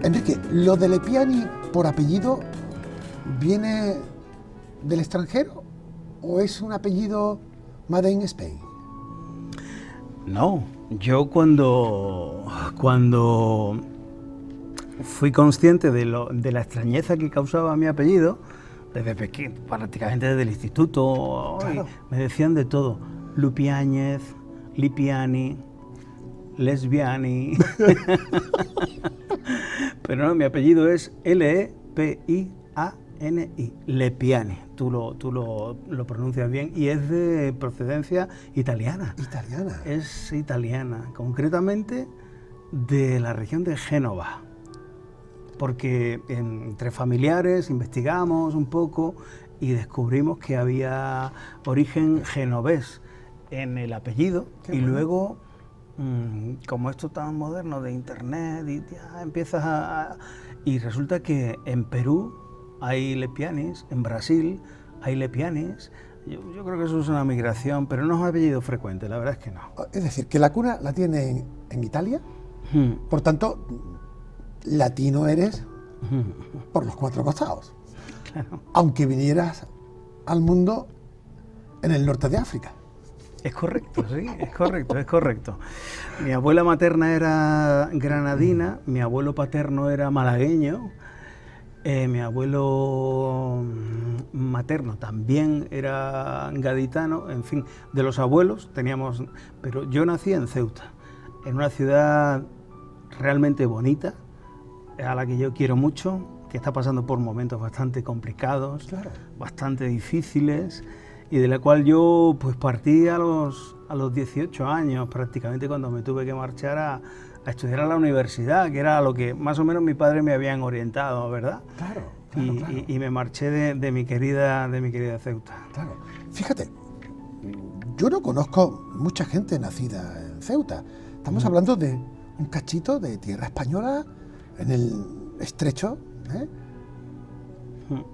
Enrique, ¿lo de Lepiani por apellido viene del extranjero o es un apellido made in Spain? No, yo cuando fui consciente de la extrañeza que causaba mi apellido, desde pequeño, prácticamente desde el instituto, Claro. me decían de todo: Lupiáñez, Lipiani, Lesbiani. Pero no, mi apellido es Lepiani, Lepiani. Tú lo pronuncias bien y es de procedencia italiana. Italiana. Es italiana, concretamente de la región de Génova. Porque entre familiares investigamos un poco y descubrimos que había origen genovés en el apellido. Qué Y bueno. luego, como esto tan moderno de internet, y ya empiezas y resulta que en Perú hay Lepianis, en Brasil hay Lepianis. Yo creo que eso es una migración, pero no es un apellido frecuente, la verdad es que no. Es decir, que la cuna la tiene en Italia, por tanto, latino eres por los cuatro costados. Claro. Aunque vinieras al mundo en el norte de África. Es correcto, sí, es correcto, es correcto. Mi abuela materna era granadina, mi abuelo paterno era malagueño, mi abuelo materno también era gaditano, en fin, de los abuelos teníamos... Pero yo nací en Ceuta, en una ciudad realmente bonita, a la que yo quiero mucho, que está pasando por momentos bastante complicados, Claro. bastante difíciles, y de la cual yo pues partí a los 18 años prácticamente, cuando me tuve que marchar a estudiar a la universidad, que era a lo que más o menos mi padre me habían orientado, ¿verdad? Claro, Y, claro. y me marché de mi querida Ceuta. Claro. Fíjate, yo no conozco mucha gente nacida en Ceuta. Estamos hablando de un cachito de tierra española en el estrecho, ¿eh?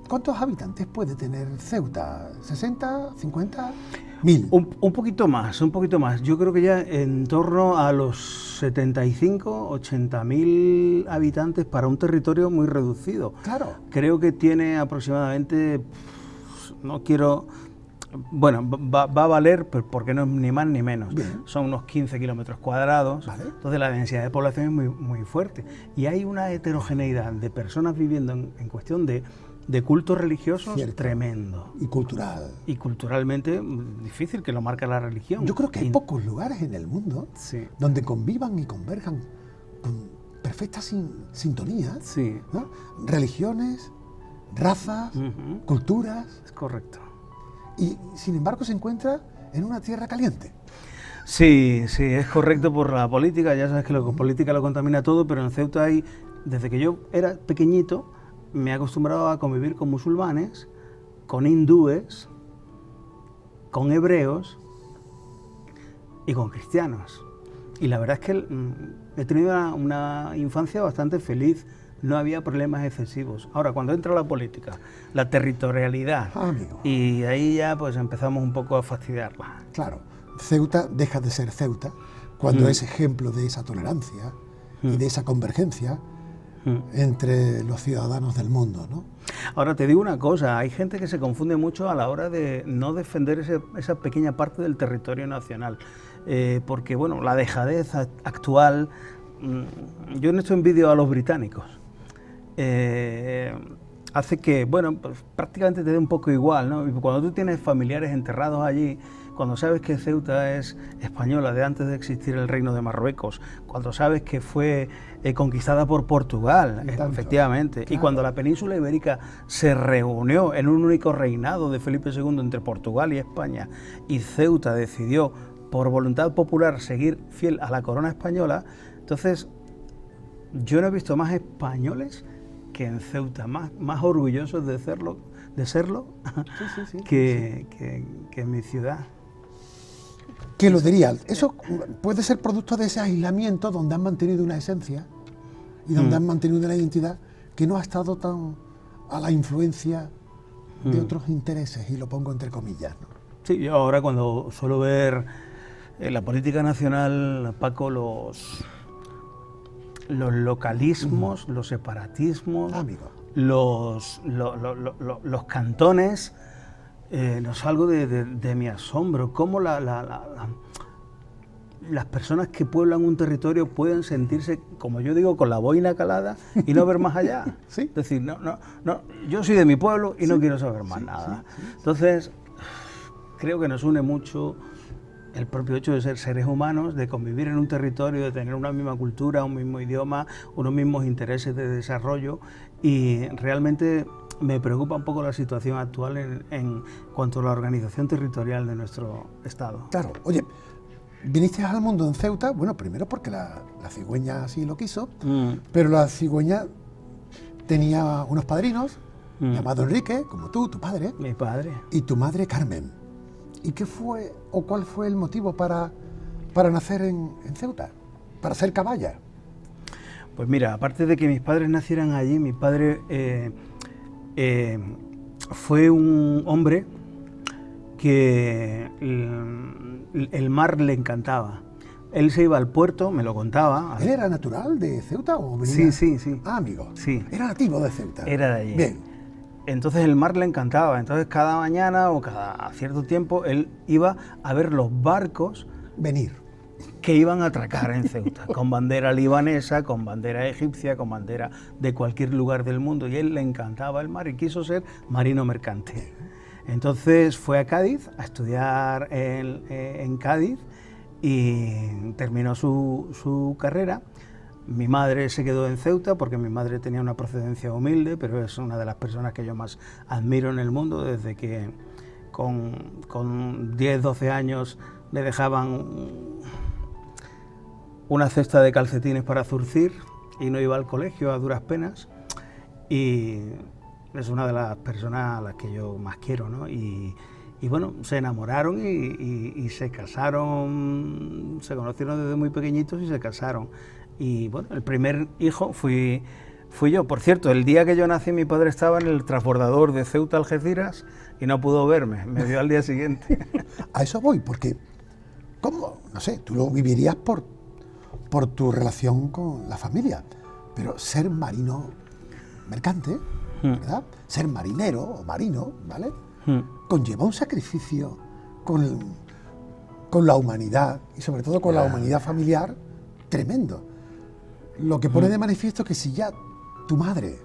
¿Cuántos habitantes puede tener Ceuta? ¿60, 50, 1000? Un poquito más, un poquito más. Yo creo que ya en torno a los 75, 80.000 habitantes para un territorio muy reducido. Claro. Creo que tiene aproximadamente, no quiero... Bueno, va a valer, porque no es ni más ni menos. Bien. Son unos 15 kilómetros cuadrados, Vale. entonces la densidad de población es muy, muy fuerte. Y hay una heterogeneidad de personas viviendo en cuestión de cultos religiosos Cierto. tremendo. Y cultural. Y culturalmente difícil, que lo marca la religión. Yo creo que hay pocos lugares en el mundo Sí. donde convivan y converjan con perfecta sintonía, Sí, ¿no? Religiones, razas, culturas, es correcto. y sin embargo se encuentra en una tierra caliente. Sí, sí, es correcto por la política. Ya sabes que la política lo contamina todo, pero en Ceuta hay, desde que yo era pequeñito, me he acostumbrado a convivir con musulmanes, con hindúes, con hebreos y con cristianos. Y la verdad es que he tenido una infancia bastante feliz, no había problemas excesivos. Ahora, cuando entra la política, la territorialidad, Amigo. y ahí ya pues empezamos un poco a fastidiarla. Claro, Ceuta deja de ser Ceuta cuando es ejemplo de esa tolerancia y de esa convergencia entre los ciudadanos del mundo, ¿no? Ahora te digo una cosa, hay gente que se confunde mucho a la hora de no defender esa pequeña parte del territorio nacional, porque bueno, la dejadez actual, yo en esto envidio a los británicos, hace que, bueno, pues prácticamente te dé un poco igual, ¿no? Y cuando tú tienes familiares enterrados allí, cuando sabes que Ceuta es española de antes de existir el Reino de Marruecos, cuando sabes que fue conquistada por Portugal, efectivamente, claro. Y cuando la península ibérica se reunió en un único reinado de Felipe II entre Portugal y España, y Ceuta decidió, por voluntad popular, seguir fiel a la corona española, entonces yo no he visto más españoles que en Ceuta, más orgullosos de serlo, que en mi ciudad. ¿Qué lo diría? Eso puede ser producto de ese aislamiento donde han mantenido una esencia y donde han mantenido una identidad que no ha estado tan a la influencia de otros intereses, y lo pongo entre comillas, ¿no? Sí, yo ahora cuando suelo ver en la política nacional, Paco, los localismos, los separatismos, los cantones, no salgo de mi asombro, cómo las personas que pueblan un territorio pueden sentirse, como yo digo, con la boina calada y no ver más allá. ¿Sí? Es decir, no, yo soy de mi pueblo y no quiero saber más nada. Entonces, creo que nos une mucho el propio hecho de ser seres humanos, de convivir en un territorio, de tener una misma cultura, un mismo idioma, unos mismos intereses de desarrollo, y realmente me preocupa un poco la situación actual en cuanto a la organización territorial de nuestro Estado. Claro, oye, viniste al mundo en Ceuta, bueno, primero porque la cigüeña así lo quiso, pero la cigüeña tenía unos padrinos, llamado Enrique, como tú, tu padre. Mi padre. Y tu madre Carmen. ¿Y qué fue o cuál fue el motivo para nacer en Ceuta, para ser caballa? Pues mira, aparte de que mis padres nacieran allí, mi padre fue un hombre que el mar le encantaba. Él se iba al puerto, me lo contaba. ¿Él era natural de Ceuta o venía? Sí. Ah, amigo. Sí. Era nativo de Ceuta. Era de allí. Bien. Entonces el mar le encantaba, entonces cada mañana o cada cierto tiempo él iba a ver los barcos venir que iban a atracar en Ceuta, con bandera libanesa, con bandera egipcia, con bandera de cualquier lugar del mundo, y a él le encantaba el mar y quiso ser marino mercante. Entonces fue a Cádiz a estudiar en Cádiz y terminó su carrera. Mi madre se quedó en Ceuta porque mi madre tenía una procedencia humilde, pero es una de las personas que yo más admiro en el mundo, desde que con 10, 12 años le dejaban una cesta de calcetines para zurcir y no iba al colegio a duras penas, y es una de las personas a las que yo más quiero, ¿no? Y bueno, se enamoraron y se casaron, se conocieron desde muy pequeñitos y se casaron. Y bueno, el primer hijo fui yo. Por cierto, el día que yo nací mi padre estaba en el transbordador de Ceuta a Algeciras y no pudo verme, me vio al día siguiente. A eso voy, porque, ¿cómo? No sé, tú lo vivirías por tu relación con la familia, pero ser marino mercante, ¿verdad? Ser marinero o marino, ¿vale? Conlleva un sacrificio con la humanidad y sobre todo con la humanidad familiar tremendo. Lo que pone de manifiesto que si ya tu madre,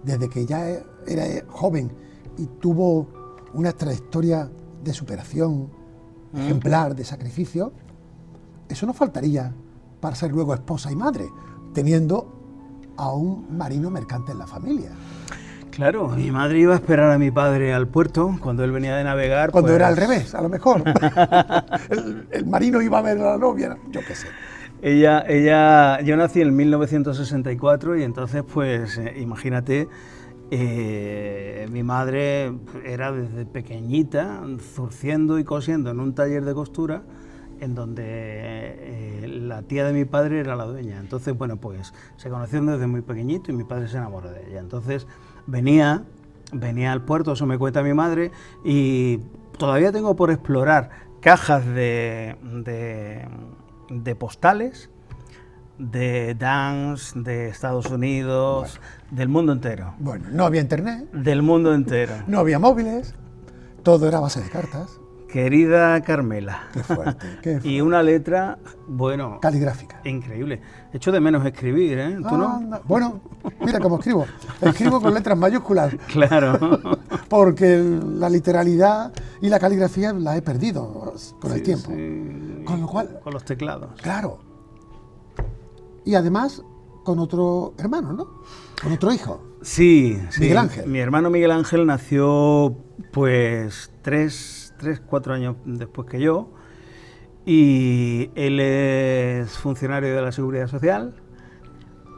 desde que ya era joven y tuvo una trayectoria de superación ejemplar, de sacrificio, eso no faltaría para ser luego esposa y madre, teniendo a un marino mercante en la familia. Claro, mi madre iba a esperar a mi padre al puerto cuando él venía de navegar. Cuando era al revés, a lo mejor. el marino iba a ver a la novia, yo qué sé. Yo nací en 1964 y entonces, pues, imagínate, mi madre era desde pequeñita zurciendo y cosiendo en un taller de costura en donde la tía de mi padre era la dueña. Entonces, bueno, pues se conocieron desde muy pequeñito y mi padre se enamoró de ella. Entonces venía al puerto, eso me cuenta mi madre, y todavía tengo por explorar cajas de postales de Dance, de Estados Unidos, del mundo entero. Bueno, no había internet. Del mundo entero. No había móviles, todo era a base de cartas. Querida Carmela. Qué fuerte, qué fuerte. Y una letra, bueno... caligráfica. Increíble. Echo de menos escribir, ¿eh? ¿Tú no? Bueno, mira cómo escribo. Escribo con letras mayúsculas. Claro. Porque la literalidad Y la caligrafía la he perdido con el tiempo. Sí. Con lo cual, Con los teclados. claro. Y además con otro hermano, ¿no? Con otro hijo. Sí, sí. Miguel Ángel. Mi hermano Miguel Ángel nació pues 4 años después que yo, y él es funcionario de la Seguridad Social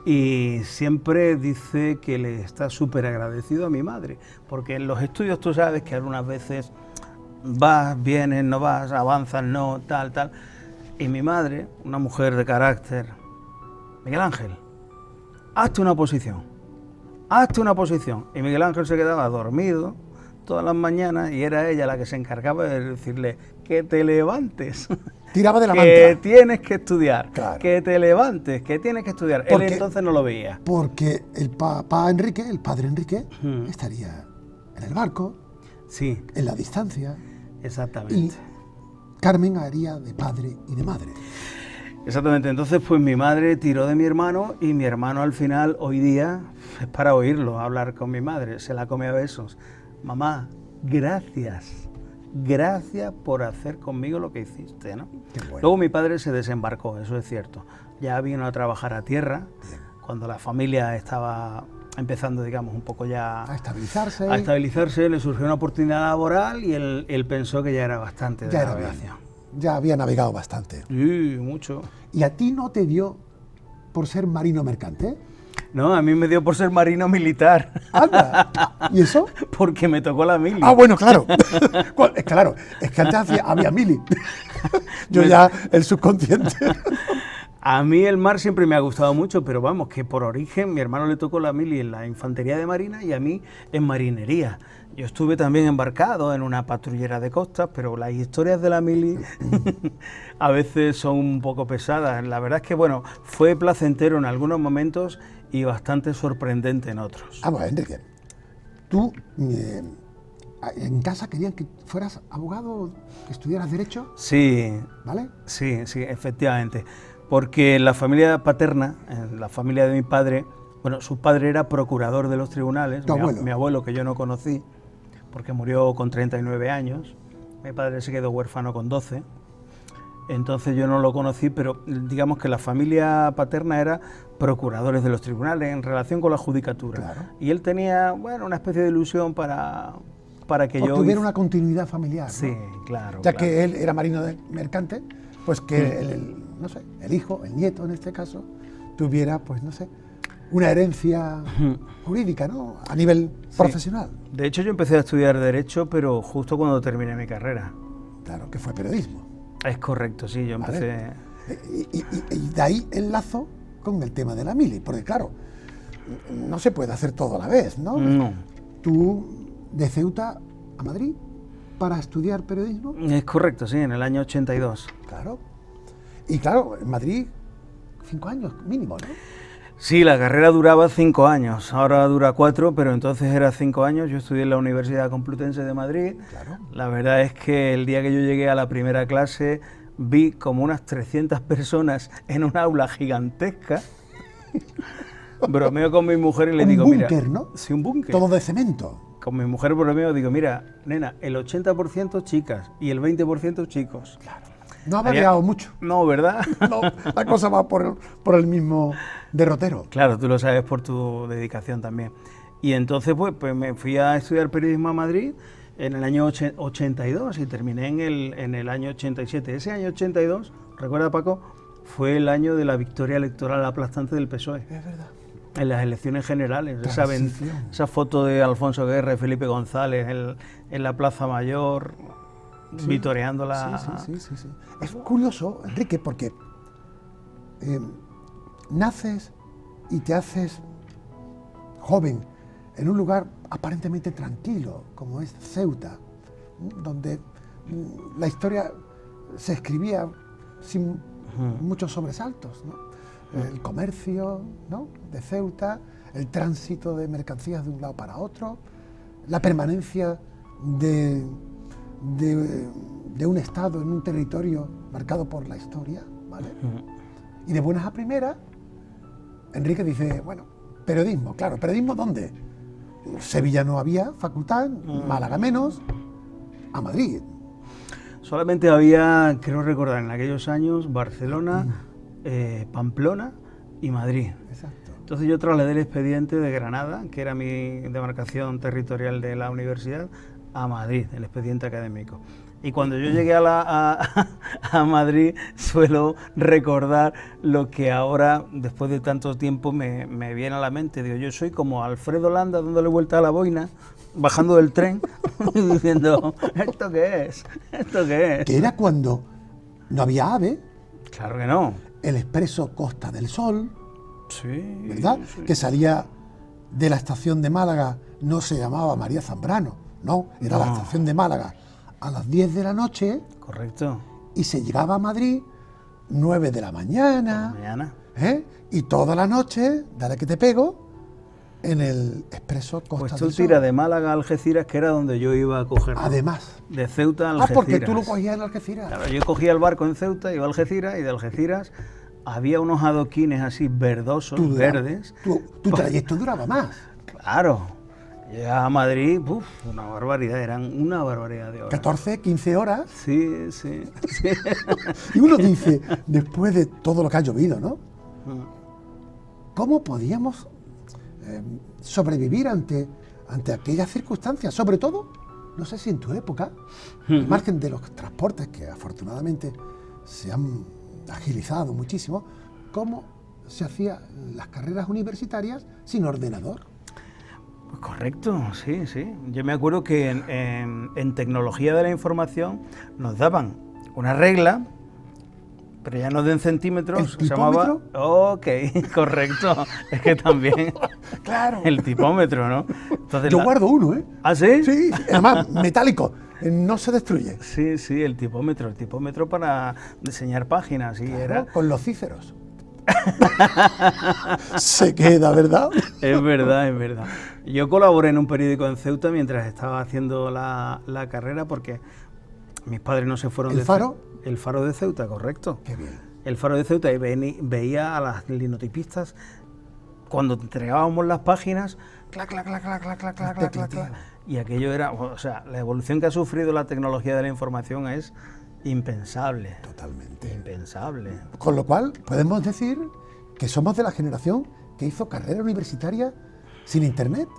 y siempre dice que le está súper agradecido a mi madre, porque en los estudios tú sabes que algunas veces vas, vienes, no vas, avanzas, no, tal, tal. Y mi madre, una mujer de carácter: Miguel Ángel, hazte una oposición, hazte una oposición. Y Miguel Ángel se quedaba dormido todas las mañanas y era ella la que se encargaba de decirle que te levantes. Tiraba de la que manta. tienes que estudiar, Claro. que te levantes, que tienes que estudiar. Él Porque- entonces no lo veía. Porque el papá Enrique, el padre Enrique, Mm. estaría en el barco, Sí, en la distancia, y exactamente. Carmen haría de padre y de madre. Exactamente, entonces pues mi madre tiró de mi hermano y mi hermano al final, hoy día, es para oírlo, hablar con mi madre, se la come a besos. Mamá, gracias, gracias por hacer conmigo lo que hiciste, ¿no? Qué bueno. Luego mi padre se desembarcó, eso es cierto. Ya vino a trabajar a tierra, Bien. cuando la familia estaba empezando, digamos, un poco ya A estabilizarse. a estabilizarse, le surgió una oportunidad laboral y él pensó que ya era bastante de Ya era bien. navegación. Ya había navegado bastante. Sí, mucho. ¿Y a ti no te dio por ser marino mercante? No, a mí me dio por ser marino militar, Anda. ¿Y eso? porque me tocó la mili. Ah, bueno, claro. Claro, es que antes había mili. Yo ya, el subconsciente. A mí el mar siempre me ha gustado mucho, pero vamos, que por origen mi hermano le tocó la mili en la infantería de marina y a mí en marinería. Yo estuve también embarcado en una patrullera de costas, pero las historias de la mili a veces son un poco pesadas. La verdad es que, bueno, fue placentero en algunos momentos y bastante sorprendente en otros. Vamos, Enrique. Tú, en casa querían que fueras abogado, que estudiaras Derecho, Sí, ¿vale? sí, sí, efectivamente. Porque en la familia paterna, en la familia de mi padre, bueno, su padre era procurador de los tribunales, Tu abuelo. mi abuelo, que yo no conocí, porque murió con 39 años, mi padre se quedó huérfano con 12, entonces yo no lo conocí, pero digamos que la familia paterna era procuradores de los tribunales en relación con la judicatura. Claro. Y él tenía, bueno, una especie de ilusión para que Porque yo... hubiera una continuidad familiar, ¿no? Sí, claro. Ya claro. que él era marino mercante, pues que no sé, el hijo, el nieto en este caso, tuviera, pues no sé, una herencia jurídica, ¿no? A nivel profesional. De hecho, yo empecé a estudiar Derecho, pero justo cuando terminé mi carrera. Claro, que fue periodismo. Es correcto, sí, yo Vale. empecé... Y de ahí el lazo con el tema de la mili, porque claro, no se puede hacer todo a la vez, ¿no? No, Tú, de Ceuta a Madrid, para estudiar periodismo, es correcto, sí, en el año 82. claro. Y claro, en Madrid, 5 años mínimo, ¿no? Sí, la carrera duraba 5 años, ahora dura 4, pero entonces era 5 años. Yo estudié en la Universidad Complutense de Madrid. Claro. La verdad es que el día que yo llegué a la primera clase vi como unas 300 personas en un aula gigantesca. Bromeo con mi mujer y le Un digo, mira... búnker, ¿no? Sí, un búnker. Todo de cemento. Con mi mujer bromeo, digo, mira, nena, el 80% chicas y el 20% chicos. No ha variado mucho. No, ¿verdad? No, la cosa va por el mismo derrotero. Claro, tú lo sabes por tu dedicación también. Y entonces pues me fui a estudiar periodismo a Madrid en el año 82 y terminé en el año 87. Ese año 82, recuerda Paco, fue el año de la victoria electoral aplastante del PSOE. Es verdad. En las elecciones generales, Transición. esa foto de Alfonso Guerra y Felipe González en la Plaza Mayor, Sí, vitoreándola. Sí. Es curioso, Enrique, porque naces y te haces joven en un lugar aparentemente tranquilo, como es Ceuta, donde la historia se escribía sin muchos sobresaltos, ¿no? El comercio, ¿no?, de Ceuta, el tránsito de mercancías de un lado para otro, la permanencia de un Estado en un territorio marcado por la historia, ¿vale? Y de buenas a primeras, Enrique dice, bueno, periodismo, claro, ¿periodismo dónde? Sevilla no había facultad, Málaga menos, a Madrid. Solamente había, creo recordar, en aquellos años, Barcelona, Pamplona y Madrid. Exacto. Entonces yo trasladé el expediente de Granada, que era mi demarcación territorial de la universidad, a Madrid, el expediente académico. Y cuando yo llegué a Madrid, suelo recordar lo que ahora, después de tanto tiempo, me viene a la mente. Digo, yo soy como Alfredo Landa dándole vuelta a la boina, bajando del tren, y diciendo, ¿esto qué es? ¿Esto qué es? Que era cuando no había AVE, Claro que no. el expreso Costa del Sol, Sí. ¿verdad? Sí. Que salía de la estación de Málaga, no se llamaba María Zambrano, no, era la No. estación de Málaga a las 10 de la noche Correcto. y se llegaba a Madrid 9 de la mañana, Mañana. y toda la noche, dale que te pego, en el expreso Costa Pues del tú Sol. tiras de Málaga a Algeciras, que era donde yo iba a coger. Además. De Ceuta a Algeciras. Porque tú lo cogías en Algeciras. Claro, yo cogía el barco en Ceuta, iba a Algeciras, y de Algeciras había unos adoquines así verdosos, verdes. Tu trayecto duraba más. Claro. Llegaba a Madrid, una barbaridad, eran una barbaridad de horas. 14, 15 horas. Sí, sí, sí. Y uno dice, después de todo lo que ha llovido, ¿no? ¿Cómo podíamos sobrevivir ante aquellas circunstancias? Sobre todo, no sé si en tu época, al margen de los transportes que afortunadamente se han agilizado muchísimo, ¿cómo se hacían las carreras universitarias sin ordenador? Pues correcto, sí, sí. Yo me acuerdo que en tecnología de la información nos daban una regla, pero ya no de en centímetros, ¿El se llamaba... tipómetro? Ok, correcto. Es que también... Claro. El tipómetro, ¿no? Entonces, Yo guardo uno, ¿eh? ¿Ah, sí? Sí, además, metálico, no se destruye. Sí, sí, el tipómetro para diseñar páginas, sí, Claro, era... con los cíceros. Se queda, ¿verdad? Es verdad, es verdad. Yo colaboré en un periódico en Ceuta mientras estaba haciendo la carrera porque mis padres no se fueron ¿El de Faro? El Faro de Ceuta, correcto. Qué bien. El Faro de Ceuta y veía a las linotipistas cuando entregábamos las páginas, clac, clac, clac, clac, clac, clac, clac, clac, clac, clac, y aquello era, o sea, la evolución que ha sufrido la tecnología de la información es impensable. Totalmente. Impensable. Con lo cual, podemos decir que somos de la generación que hizo carrera universitaria sin internet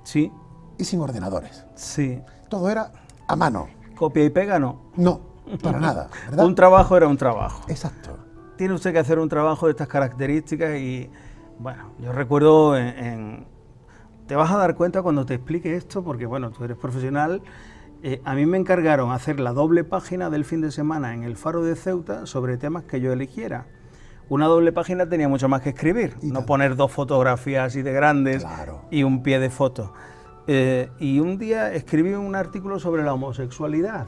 Sí, y sin ordenadores. sí. Todo era a mano. Copia y pega no. No, para nada, ¿verdad? Un trabajo era un trabajo. Exacto. Tiene usted que hacer un trabajo de estas características y, bueno, yo recuerdo te vas a dar cuenta cuando te explique esto, porque, bueno, tú eres profesional. A mí me encargaron hacer la doble página del fin de semana en el Faro de Ceuta sobre temas que yo eligiera. Una doble página tenía mucho más que escribir, Y no tanto. poner dos fotografías así de grandes Claro. y un pie de foto. Y un día escribí un artículo sobre la homosexualidad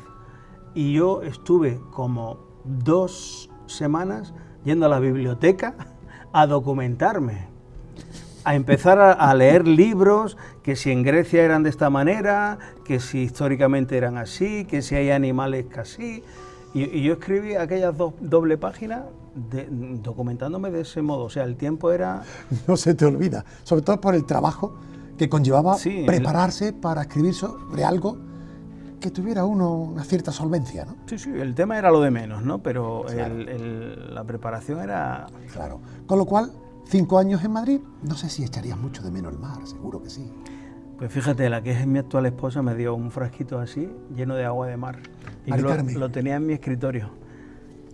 y yo estuve como 2 semanas yendo a la biblioteca a documentarme, a empezar a leer libros, que si en Grecia eran de esta manera, que si históricamente eran así, que si hay animales que así. Y yo escribí aquellas doble páginas documentándome de ese modo. O sea, el tiempo era... No se te olvida. Sobre todo por el trabajo que conllevaba Sí, prepararse para escribir sobre algo que tuviera una cierta solvencia, ¿no? Sí, sí, el tema era lo de menos, ¿no? Pero Claro. la preparación era... Claro. Con lo cual, 5 años en Madrid, no sé si echarías mucho de menos el mar, seguro que sí. Pues fíjate, la que es mi actual esposa me dio un frasquito así, lleno de agua de mar. Y Mari yo Carmen. lo tenía en mi escritorio,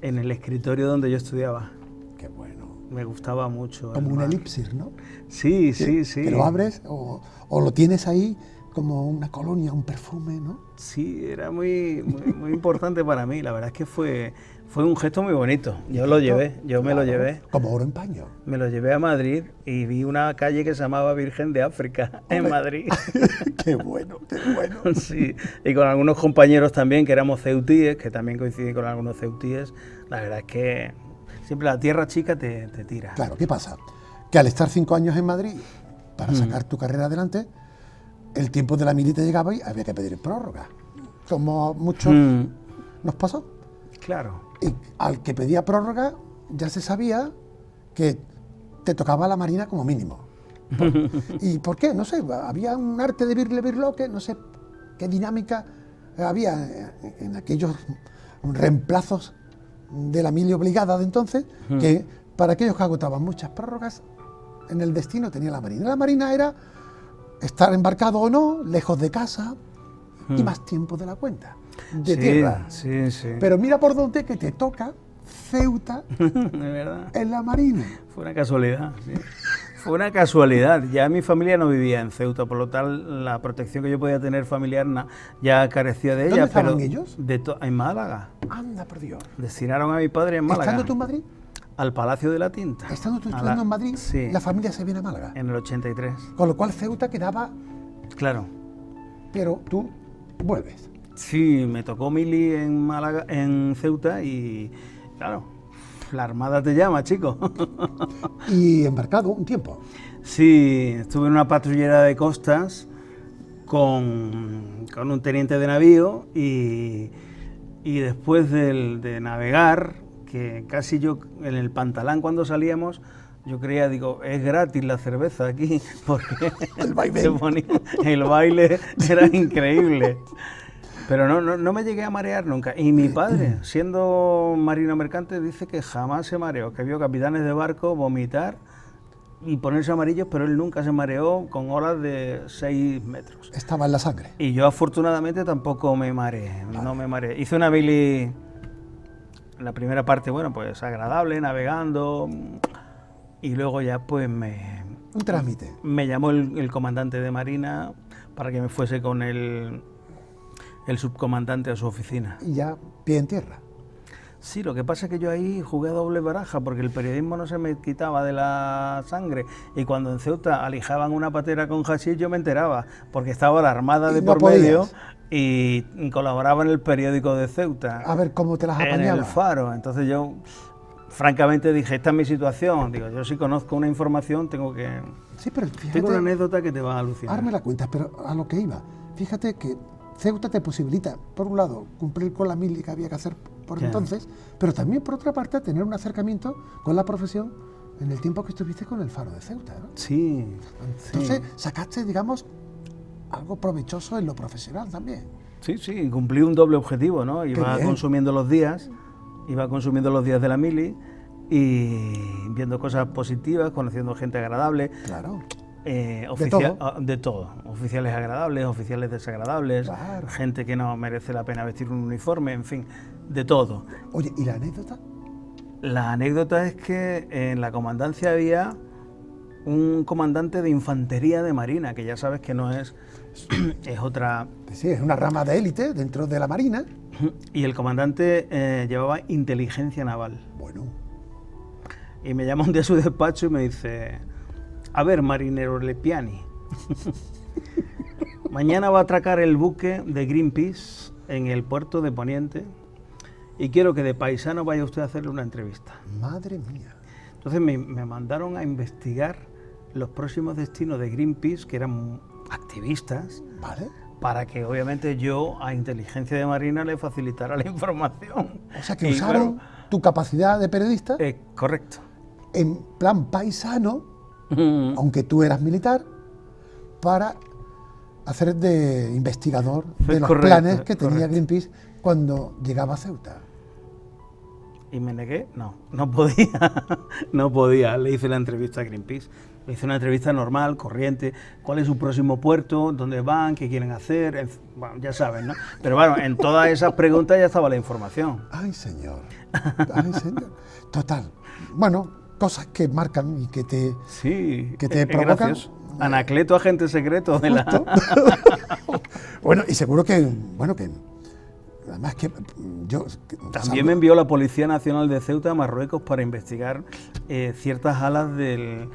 en el escritorio donde yo estudiaba. Qué bueno. Me gustaba mucho. Como el un mar. elipsis, ¿no? Sí, sí, sí. Que lo abres o lo tienes ahí como una colonia, un perfume, ¿no? Sí, era muy, muy, muy importante para mí. La verdad es que fue un gesto muy bonito. Yo lo llevé, yo me lo Claro, llevé. Como oro en paño. Me lo llevé a Madrid y vi una calle que se llamaba Virgen de África en Hombre. Madrid. Qué bueno, qué bueno. Sí, y con algunos compañeros también que éramos ceutíes, que también coincidí con algunos ceutíes. La verdad es que siempre la tierra chica te tira. Claro, ¿qué pasa? Que al estar 5 años en Madrid, para sacar tu carrera adelante, el tiempo de la milita llegaba y había que pedir prórroga. Como a muchos nos pasó. Claro. Y al que pedía prórroga ya se sabía que te tocaba la Marina como mínimo. ¿Y por qué? No sé, había un arte de birle birloque, no sé qué dinámica había en aquellos reemplazos de la mili obligada de entonces, que para aquellos que agotaban muchas prórrogas, en el destino tenía la Marina. La Marina era estar embarcado o no, lejos de casa, y más tiempo de la cuenta, de tierra. Sí, sí. Pero mira por dónde que te toca Ceuta ¿De verdad? en la Marina. Fue una casualidad, sí. Fue una casualidad. Ya mi familia no vivía en Ceuta, por lo tal, la protección que yo podía tener familiar ya carecía de ella. ¿Dónde estaban pero ellos? En Málaga. Anda, por Dios. Destinaron a mi padre en Málaga. ¿Estando tú en Madrid? Al Palacio de la Tinta. Estando tú estudiando en Madrid, sí, la familia se viene a Málaga. en el 83. Con lo cual Ceuta quedaba, Claro. pero tú vuelves. Sí, me tocó mili en Málaga, en Ceuta y, claro, la Armada te llama, chico. Y embarcado un tiempo. Sí, estuve en una patrullera de costas con un teniente de navío y después de navegar, que casi yo en el Pantalán cuando salíamos, yo creía, digo, es gratis la cerveza aquí, porque El baile. el baile era increíble. Pero no me llegué a marear nunca. Y mi padre, siendo marino mercante, dice que jamás se mareó, que vio capitanes de barco vomitar y ponerse amarillos, pero él nunca se mareó con olas de 6 metros. Estaba en la sangre. Y yo afortunadamente tampoco me mareé, no me mareé. Hice una mili, la primera parte, bueno, pues agradable, navegando, y luego ya pues Un trámite. me llamó el comandante de Marina para que me fuese con el subcomandante a su oficina. Y ya pie en tierra. Sí, lo que pasa es que yo ahí jugué a doble baraja porque el periodismo no se me quitaba de la sangre y cuando en Ceuta alijaban una patera con hashish yo me enteraba porque estaba la Armada de Y no por medio podías. y colaboraba en el periódico de Ceuta, A ver cómo te las en el apañabas. Faro. Entonces yo francamente dije, esta es mi situación, digo, yo si conozco una información tengo Sí, pero fíjate, tengo una anécdota que te va a alucinar. ahora me la cuentas, pero a lo que iba. Fíjate que Ceuta te posibilita, por un lado, cumplir con la mili que había que hacer por Ya. entonces, pero también, por otra parte, tener un acercamiento con la profesión en el tiempo que estuviste con el Faro de Ceuta, ¿no? Sí, Entonces, sacaste, digamos, algo provechoso en lo profesional también. sí, cumplí un doble objetivo, ¿no? Iba bien. consumiendo los días de la mili y viendo cosas positivas, conociendo gente agradable, Claro. de todo, oficiales agradables, oficiales desagradables, Claro. gente que no merece la pena vestir un uniforme, en fin, de todo. Oye, ¿y la anécdota? La anécdota es que en la comandancia había un comandante de infantería de marina, que ya sabes que no es, es otra. Sí, es una rama de élite dentro de la Marina. Y el comandante llevaba inteligencia naval. Bueno, Y me llama un día a su despacho y me dice, a ver, marinero Lepiani, mañana va a atracar el buque de Greenpeace en el puerto de Poniente y quiero que de paisano vaya usted a hacerle una entrevista. madre mía. Entonces me mandaron a investigar los próximos destinos de Greenpeace, que eran activistas, ¿Vale? para que obviamente yo a Inteligencia de Marina le facilitara la información. O sea, que Y, usaron claro, tu capacidad de periodista correcto. en plan paisano, aunque tú eras militar, para hacer de investigador de Es los correcto, planes que tenía correcto. Greenpeace cuando llegaba a Ceuta. Y me negué, no podía, no podía. Le hice la entrevista a Greenpeace, le hice una entrevista normal, corriente, cuál es su próximo puerto, dónde van, qué quieren hacer, bueno, ya saben, ¿no? Pero bueno, en todas esas preguntas ya estaba la información. Ay, señor. Ay, señor. Total. Bueno, cosas que marcan y que te... Sí, que te es provocan- gracioso. Anacleto, agente secreto de Justo. la... Bueno, y seguro que... Bueno, que... Además que yo... También me envió la Policía Nacional de Ceuta a Marruecos para investigar ciertas alas del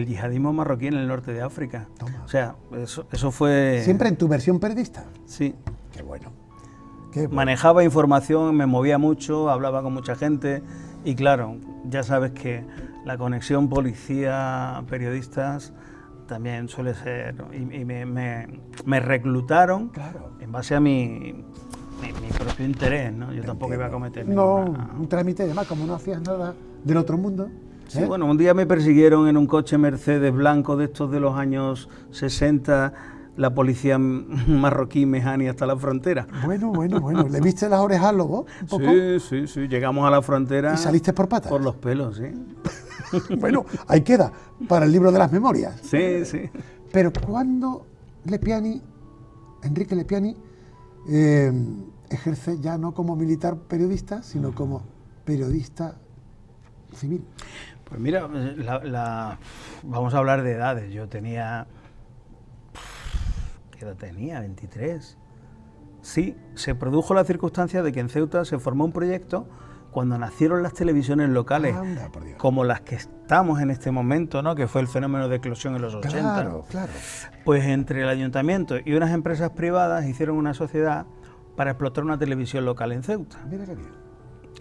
yihadismo marroquí en el norte de África. Toma. O sea, eso fue... Siempre en tu versión periodista. Sí. Qué bueno. Qué bueno. Manejaba información, me movía mucho, hablaba con mucha gente y claro, ya sabes que la conexión policía-periodistas también suele ser... Y me reclutaron Claro. en base a mi propio interés, ¿no? Yo tampoco iba a cometer No, ninguna... un trámite, además, como no hacías nada del otro mundo. Sí, ¿eh? bueno, un día me persiguieron en un coche Mercedes blanco de estos de los años 60 la policía marroquí Mejani hasta la frontera. Bueno, ¿le viste las orejas al lobo un poco? Sí, llegamos a la frontera. ¿Y saliste por patas? Por los pelos, sí. Bueno, ahí queda, para el libro de las memorias. Sí. Pero cuando Enrique Lepiani, ejerce ya no como militar periodista, sino como periodista civil. Pues mira, vamos a hablar de edades. Yo tenía... ¿Qué edad tenía? 23. Sí, se produjo la circunstancia de que en Ceuta se formó un proyecto cuando nacieron las televisiones locales, Anda, por Dios. como las que estamos en este momento, ¿no? Que fue el fenómeno de eclosión en los 80. Claro. Pues entre el ayuntamiento y unas empresas privadas hicieron una sociedad para explotar una televisión local en Ceuta. Mira qué bien.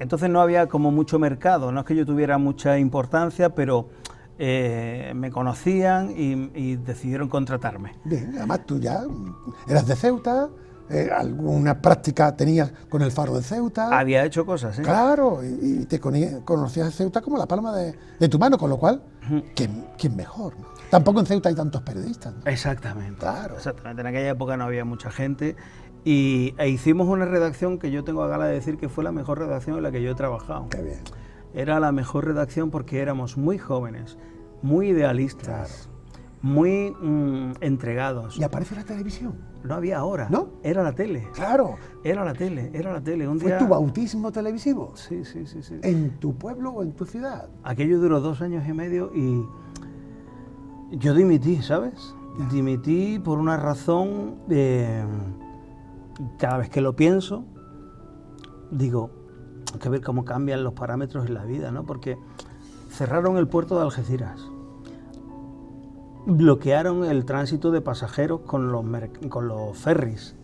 Entonces no había como mucho mercado, no es que yo tuviera mucha importancia, pero me conocían y decidieron contratarme. Bien, además tú ya eras de Ceuta, alguna práctica tenías con el Faro de Ceuta. Había hecho cosas, ¿eh? Claro, y te conocías de Ceuta como la palma de tu mano, con lo cual, ¿quién mejor? ¿No? Tampoco en Ceuta hay tantos periodistas, ¿no? Exactamente. Claro. Exactamente. En aquella época no había mucha gente e hicimos una redacción que yo tengo a gala de decir que fue la mejor redacción en la que yo he trabajado. Qué bien. Era la mejor redacción porque éramos muy jóvenes, muy idealistas, muy entregados. ¿Y aparece la televisión? No había hora. ¿No? Era la tele. Claro. Era la tele. Un ¿Fue día... tu bautismo televisivo? Sí. ¿En tu pueblo o en tu ciudad? Aquello duró 2 años y medio y yo dimití, ¿sabes? Ya. Dimití por una razón, cada vez que lo pienso, digo, hay que ver cómo cambian los parámetros en la vida, ¿no? Porque cerraron el puerto de Algeciras, bloquearon el tránsito de pasajeros con los ferries.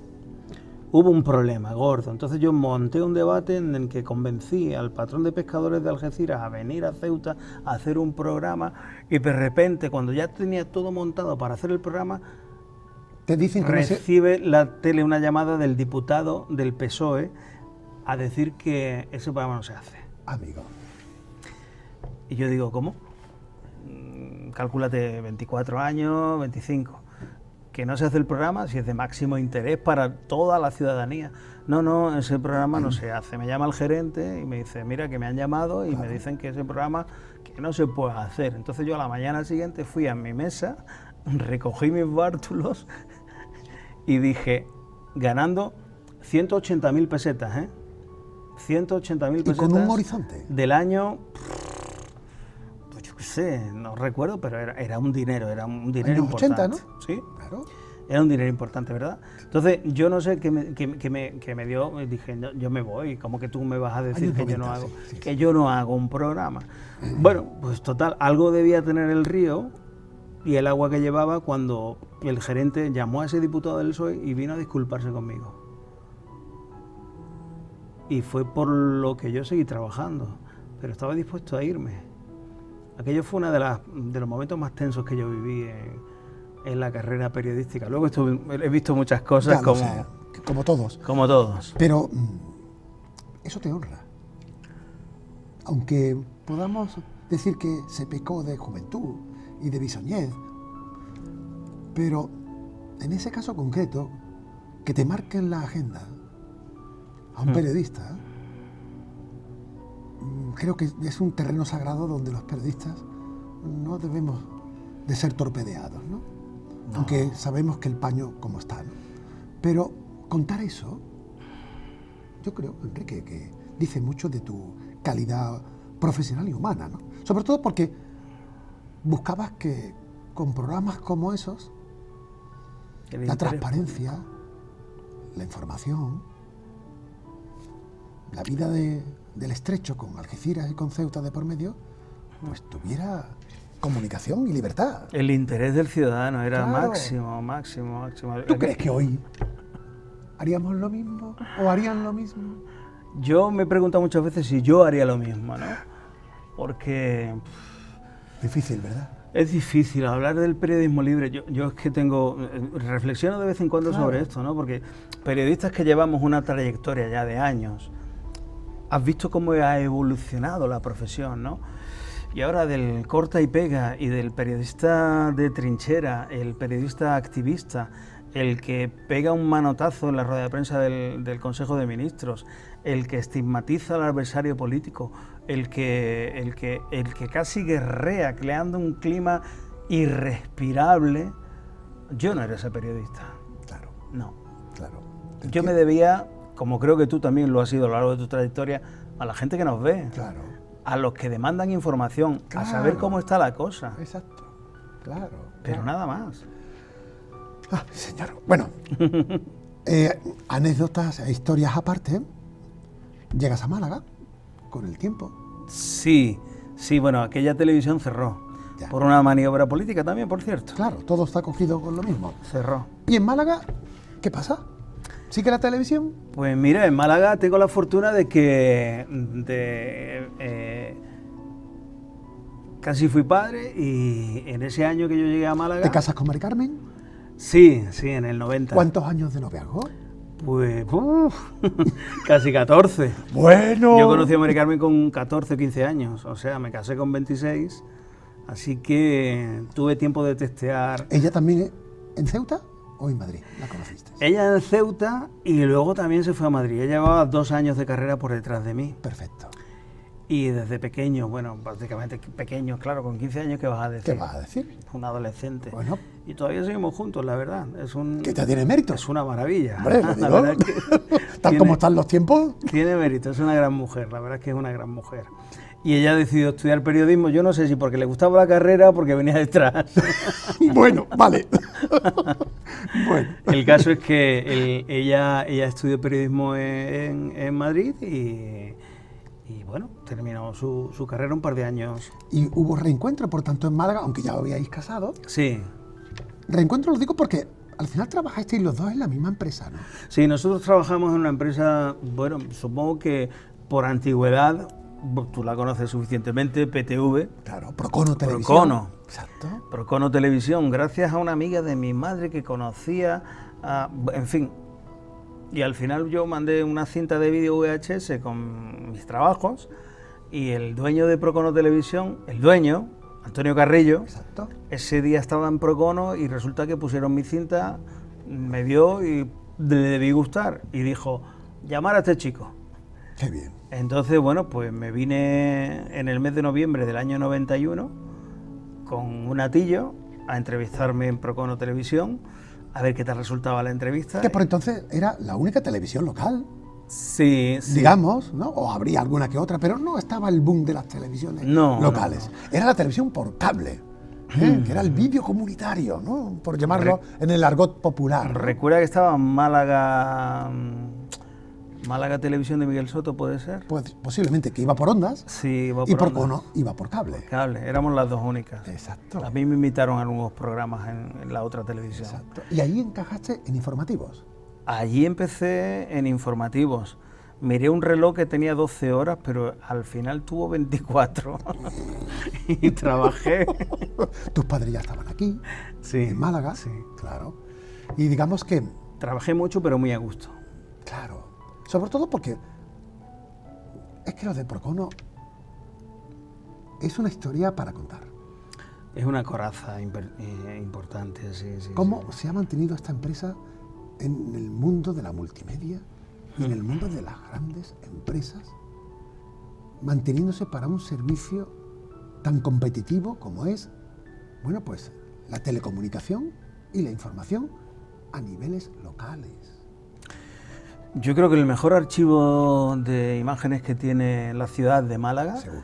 Hubo un problema gordo, entonces yo monté un debate en el que convencí al patrón de pescadores de Algeciras a venir a Ceuta a hacer un programa y de repente, cuando ya tenía todo montado para hacer el programa, Te dicen que recibe la tele una llamada del diputado del PSOE a decir que ese programa no se hace. Amigo. Y yo digo, ¿cómo? Cálculate 24 años, 25... que no se hace el programa si es de máximo interés para toda la ciudadanía. No, ese programa no se hace. Me llama el gerente y me dice, mira, que me han llamado y me dicen que ese programa que no se puede hacer. Entonces yo a la mañana siguiente fui a mi mesa, recogí mis bártulos y dije, ganando 180.000 pesetas, ¿eh? 180.000 pesetas. ¿Y con un horizonte? Del año... Pues yo qué sé, no recuerdo, pero era un dinero Años importante. 80, ¿no? Sí. Claro. Era un dinero importante, ¿verdad? Entonces, yo no sé qué me dio, dije, no, yo me voy, ¿cómo que tú me vas a decir Años que 90, yo no hago, sí. que yo no hago un programa? Bueno, pues total, algo debía tener el río y el agua que llevaba cuando el gerente llamó a ese diputado del PSOE y vino a disculparse conmigo. Y fue por lo que yo seguí trabajando, pero estaba dispuesto a irme. Aquello fue uno de los momentos más tensos que yo viví en la carrera periodística. Luego he visto muchas cosas como todos. Como todos. Pero eso te honra. Aunque podamos decir que se pecó de juventud y de bisoñez, pero en ese caso concreto, que te marquen la agenda a un periodista, creo que es un terreno sagrado donde los periodistas no debemos de ser torpedeados, ¿no? Aunque sabemos que el paño como está, ¿no? Pero contar eso, yo creo, Enrique, que dice mucho de tu calidad profesional y humana, ¿no? Sobre todo porque buscabas que con programas como esos, la transparencia, la información, la vida del estrecho con Algeciras y con Ceuta de por medio, pues tuviera comunicación y libertad. El interés del ciudadano era Claro. máximo. ¿Tú crees que hoy haríamos lo mismo o harían lo mismo? Yo me he preguntado muchas veces si yo haría lo mismo, ¿no? Porque Difícil, ¿verdad? es difícil hablar del periodismo libre. Yo es que reflexiono de vez en cuando sobre esto, ¿no? Porque periodistas que llevamos una trayectoria ya de años, has visto cómo ha evolucionado la profesión, ¿no? Y ahora del corta y pega y del periodista de trinchera, el periodista activista, el que pega un manotazo en la rueda de prensa del Consejo de Ministros, el que estigmatiza al adversario político, el que casi guerrea creando un clima irrespirable, yo no era ese periodista. Claro, No. claro. Yo me debía, como creo que tú también lo has sido a lo largo de tu trayectoria, a la gente que nos ve, Claro, a los que demandan información, Claro. a saber cómo está la cosa, exacto. Claro. pero claro. nada más. Ah, señor. Bueno, anécdotas e historias aparte, llegas a Málaga con el tiempo. Sí, bueno, aquella televisión cerró. Ya. Por una maniobra política también, por cierto. Claro, todo está cogido con lo mismo. Cerró. ¿Y en Málaga qué pasa? ¿Sigue la televisión? Pues mira, en Málaga tengo la fortuna de que casi fui padre y en ese año que yo llegué a Málaga... ¿Te casas con Mari Carmen? Sí, en el 90. ¿Cuántos años de noviazgo? Pues casi 14. Bueno. Yo conocí a Mari Carmen con 14 o 15 años, o sea, me casé con 26, así que tuve tiempo de testear. ¿Ella también en Ceuta o en Madrid? ¿La conociste? Ella en Ceuta y luego también se fue a Madrid. Ella llevaba 2 años de carrera por detrás de mí. Perfecto. Y desde pequeño, bueno, prácticamente pequeño, claro, con 15 años, ¿qué vas a decir? ¿Qué vas a decir? Un adolescente. Bueno. Y todavía seguimos juntos, la verdad. ¿Qué te tiene mérito? Es una maravilla. Hombre, lo La digo. verdad es que Tal como están los tiempos. tiene mérito, es una gran mujer, la verdad es que es una gran mujer. Y ella decidió estudiar periodismo, yo no sé si porque le gustaba la carrera o porque venía detrás. Bueno, vale. Bueno. El caso es que ella estudió periodismo en Madrid y bueno, terminó su carrera un par de años. Y hubo reencuentro, por tanto, en Málaga, aunque ya habíais casado. Sí. Reencuentro lo digo porque al final trabajasteis los dos en la misma empresa, ¿no? Sí, nosotros trabajamos en una empresa, bueno, supongo que por antigüedad, tú la conoces suficientemente, PTV. Claro, Procono Televisión. Procono. Exacto. Procono Televisión, gracias a una amiga de mi madre que conocía, en fin. Y al final yo mandé una cinta de vídeo VHS con mis trabajos y el dueño de Procono Televisión, el dueño, Antonio Carrillo, Exacto. ese día estaba en Procono y resulta que pusieron mi cinta, me vio y le debí gustar y dijo, llamar a este chico. Qué bien. Entonces, bueno, pues me vine en el mes de noviembre del año 91 con un atillo a entrevistarme en Procono Televisión, a ver qué tal resultaba la entrevista. Que por entonces era la única televisión local, Sí. digamos, ¿no? O habría alguna que otra, pero no estaba el boom de las televisiones locales. No. Era la televisión por cable, que era el vídeo comunitario, ¿no? Por llamarlo en el argot popular, ¿no? Recuerda que estaba en Málaga Televisión de Miguel Soto, ¿puede ser? Pues posiblemente que iba por ondas Sí, iba y por por onda. Procono iba por cable. Cable, éramos las dos únicas. Exacto. A mí me invitaron a algunos programas en la otra televisión. Exacto. Y ahí encajaste en informativos. Allí empecé en informativos. Miré un reloj que tenía 12 horas, pero al final tuvo 24. Y trabajé. Tus padres ya estaban aquí, Sí, en Málaga, sí. claro. Y digamos que, Trabajé mucho, pero muy a gusto. claro, sobre todo porque es que lo de Procono es una historia para contar. Es una coraza importante, sí. ¿Cómo sí. se ha mantenido esta empresa en el mundo de la multimedia y en el mundo de las grandes empresas, manteniéndose para un servicio tan competitivo como es, bueno, pues la telecomunicación y la información a niveles locales? Yo creo que el mejor archivo de imágenes que tiene la ciudad de Málaga Seguro.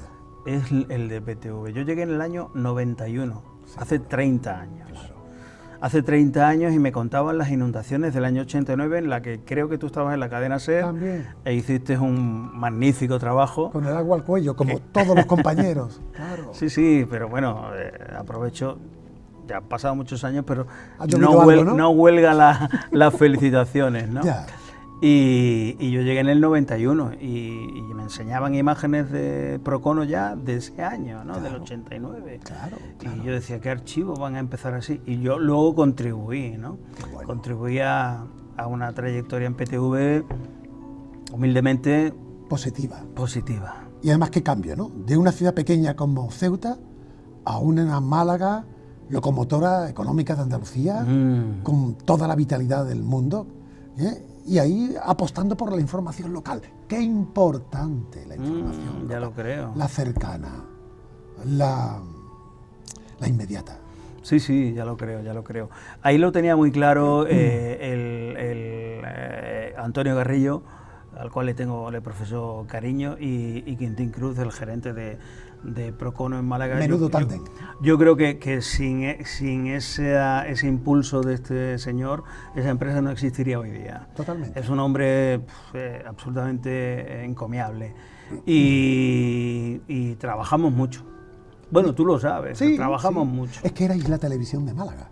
es el de PTV. Yo llegué en el año 91, hace 30 años. Claro. Hace 30 años y me contaban las inundaciones del año 89 en la que creo que tú estabas en la cadena SER También. e hiciste un magnífico trabajo. Con el agua al cuello, como todos los compañeros. Claro. Sí, pero bueno, aprovecho, ya han pasado muchos años, pero Ha llovido algo, ¿no? no huelga las felicitaciones, ¿no? Ya. Y yo llegué en el 91 y me enseñaban imágenes de Procono ya de ese año, ¿no? Claro. Del 89. Claro. Y yo decía, ¿qué archivos van a empezar así? Y yo luego contribuí, ¿no? Qué bueno. Contribuí a una trayectoria en PTV humildemente Positiva. positiva. Y además qué cambio, ¿no? De una ciudad pequeña como Ceuta a una Málaga locomotora económica de Andalucía, con toda la vitalidad del mundo, y ahí apostando por la información local. ¡Qué importante la información local! Ya lo creo. La cercana, la inmediata. Sí, sí, ya lo creo, ya lo creo. Ahí lo tenía muy claro Antonio Garrillo, al cual le profeso cariño, y Quintín Cruz, el gerente de Procono en Málaga. Menudo tándem. Yo creo que sin ese impulso de este señor, esa empresa no existiría hoy día. Totalmente. Es un hombre absolutamente encomiable y trabajamos mucho. Bueno, tú lo sabes, sí, trabajamos sí. mucho. Es que erais la televisión de Málaga.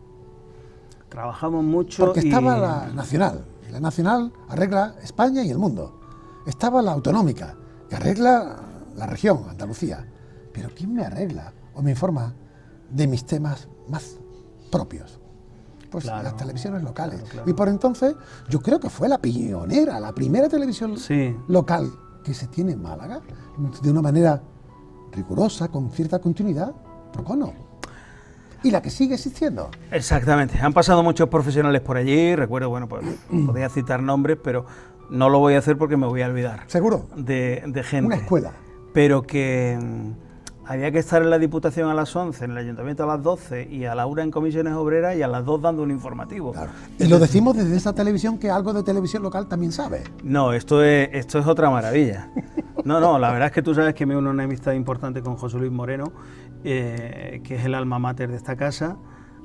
Trabajamos mucho. Porque estaba la nacional. La nacional arregla España y el mundo. Estaba la autonómica, que arregla la región, Andalucía. Pero ¿quién me arregla o me informa de mis temas más propios? Pues claro, las televisiones locales. Claro, claro. Y por entonces yo creo que fue la pionera, la primera televisión local que se tiene en Málaga, de una manera rigurosa, con cierta continuidad, Procono. Y la que sigue existiendo. Exactamente. Han pasado muchos profesionales por allí. Recuerdo, bueno, pues podría citar nombres, pero no lo voy a hacer porque me voy a olvidar. ¿Seguro? De gente. Una escuela. Pero que había que estar en la Diputación a las 11, en el Ayuntamiento a las 12 y a la 1 en Comisiones Obreras y a las 2 dando un informativo. Claro. Y lo decimos desde esa televisión que algo de televisión local también sabe. No, esto es otra maravilla. No, la verdad es que tú sabes que me une una amistad importante con José Luis Moreno, que es el alma mater de esta casa,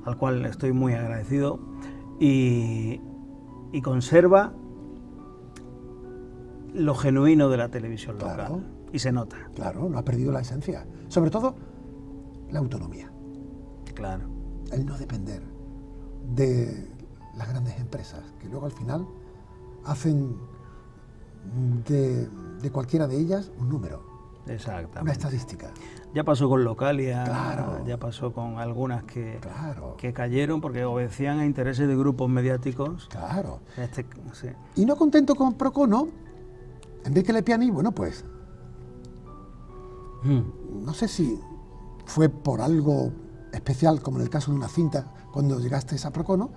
al cual estoy muy agradecido, y conserva lo genuino de la televisión local. Claro. Y se nota. Claro, no ha perdido la esencia. Sobre todo, la autonomía. Claro. El no depender de las grandes empresas, que luego al final hacen de cualquiera de ellas un número. Exactamente. Una estadística. Ya pasó con Localia, claro. Ya pasó con algunas que cayeron porque obedecían a intereses de grupos mediáticos. Claro. Sí. Y no contento con Procono, Enrique Lepiani, bueno, pues no sé si fue por algo especial, como en el caso de una cinta, cuando llegaste a Procono,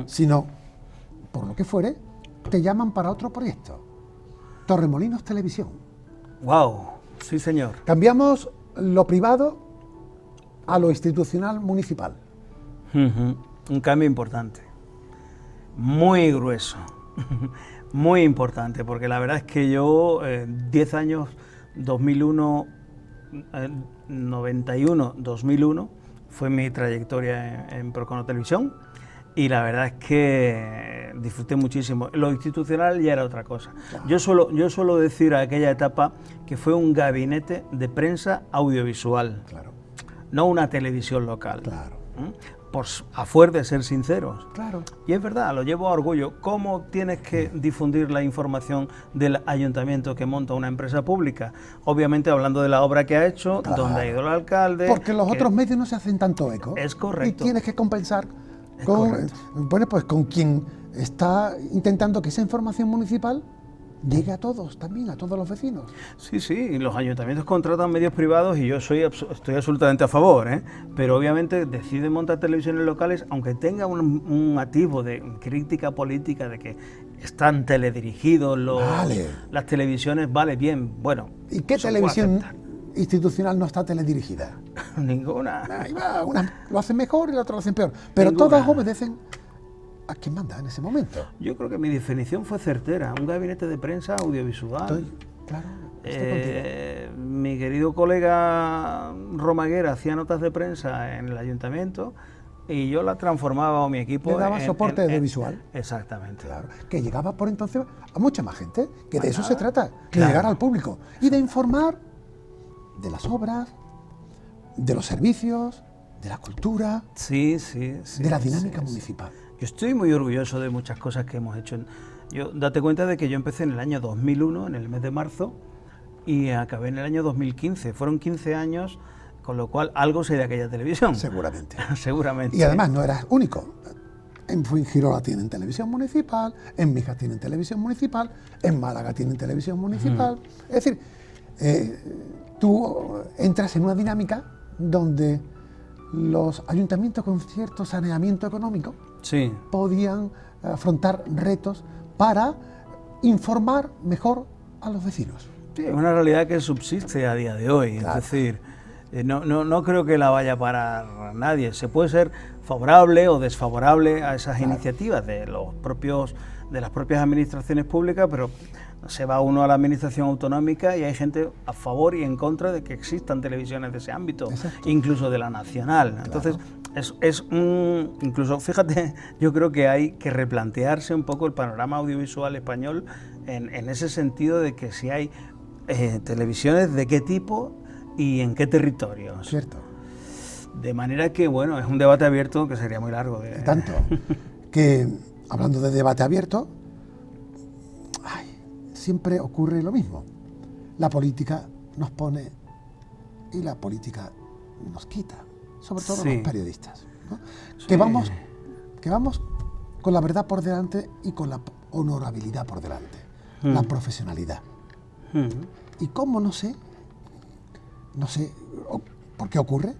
sino por lo que fuere, te llaman para otro proyecto. Torremolinos Televisión. ¡Wow! Sí, señor. Cambiamos lo privado a lo institucional municipal. Un cambio importante. Muy grueso. Muy importante, porque la verdad es que yo, 10 años, 2001, 91, 2001, fue mi trayectoria en Procono Televisión, y la verdad es que disfruté muchísimo. Lo institucional ya era otra cosa. Claro. Yo suelo decir a aquella etapa que fue un gabinete de prensa audiovisual, claro. No una televisión local. Claro. A fuer de ser sinceros. Claro. Y es verdad, lo llevo a orgullo. ¿Cómo tienes que difundir la información del ayuntamiento que monta una empresa pública? Obviamente hablando de la obra que ha hecho, claro. Donde ha ido el alcalde. Porque los otros medios no se hacen tanto eco. Es correcto. Y tienes que compensar con quien está intentando que esa información municipal llegue a todos, también a todos los vecinos. Sí, los ayuntamientos contratan medios privados y yo estoy absolutamente a favor, pero obviamente deciden montar televisiones locales, aunque tenga un atisbo de crítica política de que están teledirigidos las televisiones, vale, bien, bueno. ¿Y qué televisión institucional no está teledirigida? Ninguna. Ahí va, unas lo hacen mejor y las otras lo hacen peor, pero ninguna. Todas obedecen a quien manda en ese momento. Yo creo que mi definición fue certera, un gabinete de prensa audiovisual. Estoy mi querido colega Romaguera hacía notas de prensa en el ayuntamiento y yo la transformaba, o mi equipo... Le daba soporte audiovisual. Exactamente. Claro, que llegaba por entonces a mucha más gente, que de eso se trata, de llegar al público y de informar de las obras, de los servicios, de la cultura, de la dinámica municipal. Yo estoy muy orgulloso de muchas cosas que hemos hecho. Date cuenta de que yo empecé en el año 2001, en el mes de marzo, y acabé en el año 2015. Fueron 15 años, con lo cual algo sé de aquella televisión. Seguramente. Seguramente. Y además no eras único. En Fuengirola tienen televisión municipal, en Mijas tienen televisión municipal, en Málaga tienen televisión municipal. Es decir, tú entras en una dinámica donde los ayuntamientos con cierto saneamiento económico Sí. podían afrontar retos para informar mejor a los vecinos. Sí, es una realidad que subsiste a día de hoy. Claro. Es decir, no creo que la vaya a parar nadie. Se puede ser favorable o desfavorable a esas iniciativas de las propias administraciones públicas, pero se va uno a la administración autonómica y hay gente a favor y en contra de que existan televisiones de ese ámbito, Exacto. incluso de la nacional. Entonces, incluso, fíjate, yo creo que hay que replantearse un poco el panorama audiovisual español en ese sentido de que si hay televisiones, de qué tipo y en qué territorios. Cierto. De manera que, bueno, es un debate abierto que sería muy largo. Tanto que, hablando de debate abierto, siempre ocurre lo mismo. La política nos pone y la política nos quita, sobre todo Sí. los periodistas, ¿no? Sí. Que vamos con la verdad por delante y con la honorabilidad por delante, la profesionalidad. ¿Y cómo? No sé por qué ocurre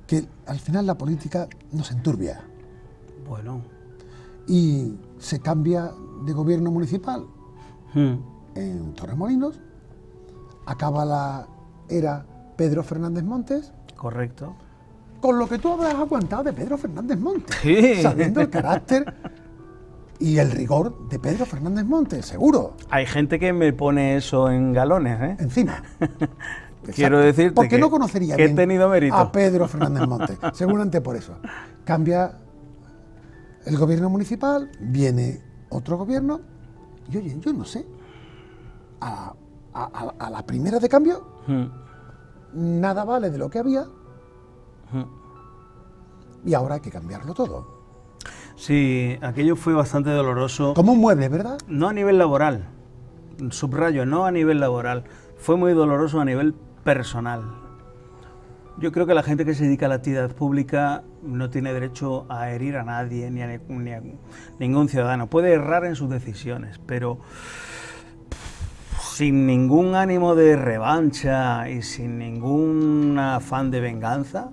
que al final la política nos enturbia Bueno. y se cambia de gobierno municipal en Torremolinos, acaba la era Pedro Fernández Montes, Correcto. con lo que tú habrás aguantado de Pedro Fernández Montes, Sí. sabiendo el carácter y el rigor de Pedro Fernández Montes, seguro, Hay gente que me pone eso en galones, ¿eh? encima. Quiero Exacto. decirte porque que- no conocería que he bien tenido mérito. a Pedro Fernández Montes, seguramente por eso. Cambia el gobierno municipal, viene otro gobierno y oye, yo no sé, a la primera de cambio nada vale de lo que había y ahora hay que cambiarlo todo. Sí, aquello fue bastante doloroso. Como un mueble, ¿verdad? No a nivel laboral, subrayo, no a nivel laboral. Fue muy doloroso a nivel personal. Yo creo que la gente que se dedica a la actividad pública no tiene derecho a herir a nadie, ni a ningún ciudadano. Puede errar en sus decisiones, pero sin ningún ánimo de revancha y sin ningún afán de venganza,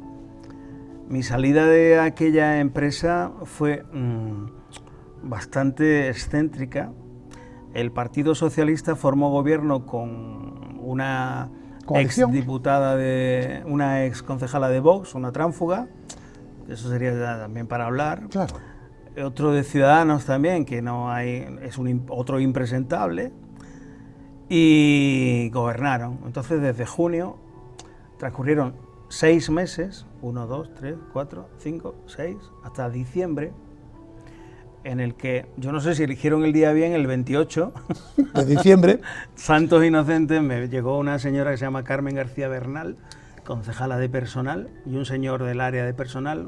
mi salida de aquella empresa fue bastante excéntrica. El Partido Socialista formó gobierno con una Coalición. exdiputada una ex concejala de Vox, una tránfuga, eso sería ya también para hablar. Claro. Otro de Ciudadanos también, que no hay, es otro impresentable, y gobernaron. Entonces, desde junio transcurrieron 6 meses, 1, 2, 3, 4, 5, 6, hasta diciembre, en el que, yo no sé si eligieron el día bien, el 28, De diciembre. Santos Inocentes, me llegó una señora que se llama Carmen García Bernal, concejala de personal, y un señor del área de personal,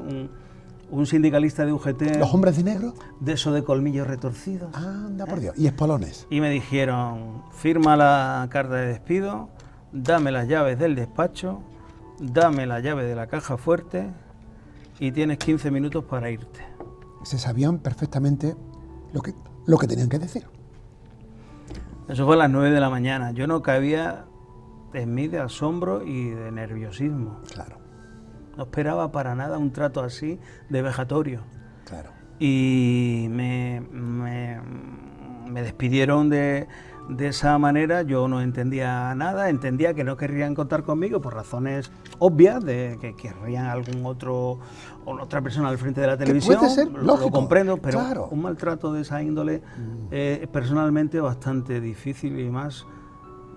un sindicalista de UGT, Los hombres de negro. de eso de colmillos retorcidos. Anda por Dios. Y espolones. Y me dijeron, firma la carta de despido, dame las llaves del despacho, dame la llave de la caja fuerte y tienes 15 minutos para irte. Se sabían perfectamente lo que tenían que decir. Eso fue a las 9 de la mañana. Yo no cabía en mí de asombro y de nerviosismo. Claro, No esperaba para nada un trato así de vejatorio. claro. Y me despidieron de esa manera. Yo no entendía nada, entendía que no querrían contar conmigo por razones obvias, de que querrían algún otro o otra persona al frente de la televisión. puede ser lo lógico, comprendo, pero claro. un maltrato de esa índole personalmente bastante difícil, y más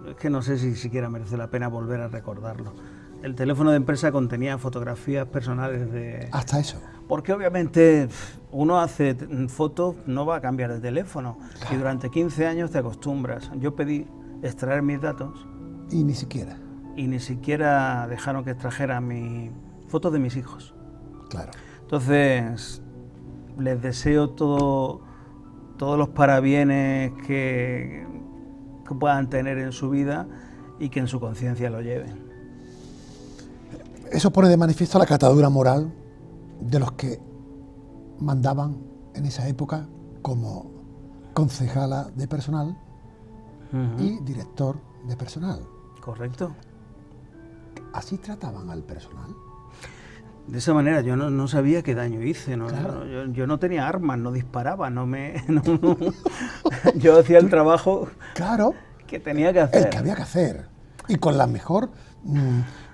es que no sé si siquiera merece la pena volver a recordarlo. El teléfono de empresa contenía fotografías personales de... Hasta eso. Porque obviamente uno hace fotos, no va a cambiar de teléfono. Y durante 15 años te acostumbras. Yo pedí extraer mis datos Y ni siquiera. y ni siquiera dejaron que extrajera fotos de mis hijos. Claro. Entonces, les deseo todos los parabienes que puedan tener en su vida y que en su conciencia lo lleven. Eso pone de manifiesto la catadura moral de los que mandaban en esa época como concejala de personal y director de personal. ¿Correcto? ¿Así trataban al personal? De esa manera yo no sabía qué daño hice, ¿no? Claro. Yo no tenía armas, no disparaba, yo hacía el trabajo Claro, que tenía que hacer. el que había que hacer. Y con la mejor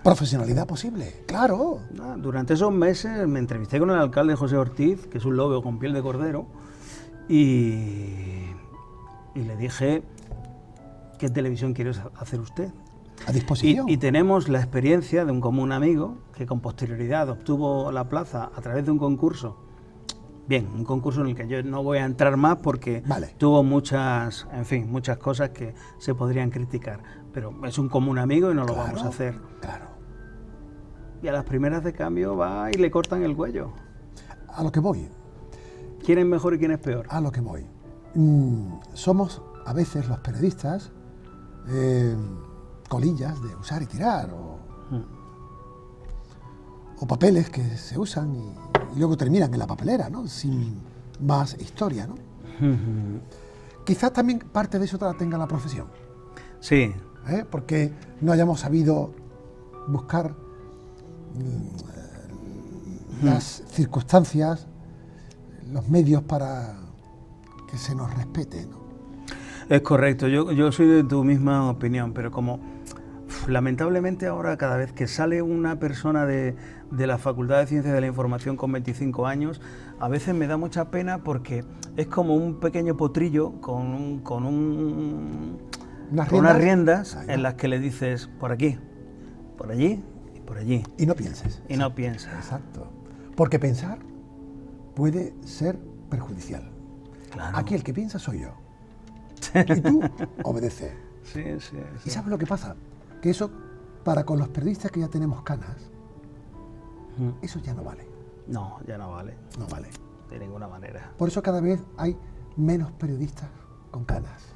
profesionalidad posible, claro. Durante esos meses me entrevisté con el alcalde José Ortiz, que es un lobo con piel de cordero, y le dije, ¿qué televisión quiere hacer usted? A disposición. Y tenemos la experiencia de un común amigo que con posterioridad obtuvo la plaza a través de un concurso. Bien, un concurso en el que yo no voy a entrar más porque Vale. tuvo muchas cosas que se podrían criticar. Pero es un común amigo y no lo Claro, vamos a hacer. Claro. Y a las primeras de cambio va y le cortan el cuello. A lo que voy. ¿Quién es mejor y quién es peor? A lo que voy. Somos a veces los periodistas colillas de usar y tirar o papeles que se usan y luego terminan en la papelera, ¿no? Sin más historia, ¿no? Quizás también parte de eso la tenga la profesión. Sí. Porque no hayamos sabido buscar las circunstancias, los medios para que se nos respete, ¿no? Es correcto, yo soy de tu misma opinión, pero como lamentablemente ahora cada vez que sale una persona de la Facultad de Ciencias de la Información con 25 años, a veces me da mucha pena porque es como un pequeño potrillo con unas riendas en las que le dices por aquí, por allí y por allí. Y no pienses. Y no piensas. Exacto. Porque pensar puede ser perjudicial. Claro. Aquí el que piensa soy yo. Y tú obedeces. Sí. ¿Y sabes lo que pasa? Que eso, para con los periodistas que ya tenemos canas, eso ya no vale. No, ya no vale. No vale. De ninguna manera. Por eso cada vez hay menos periodistas con canas.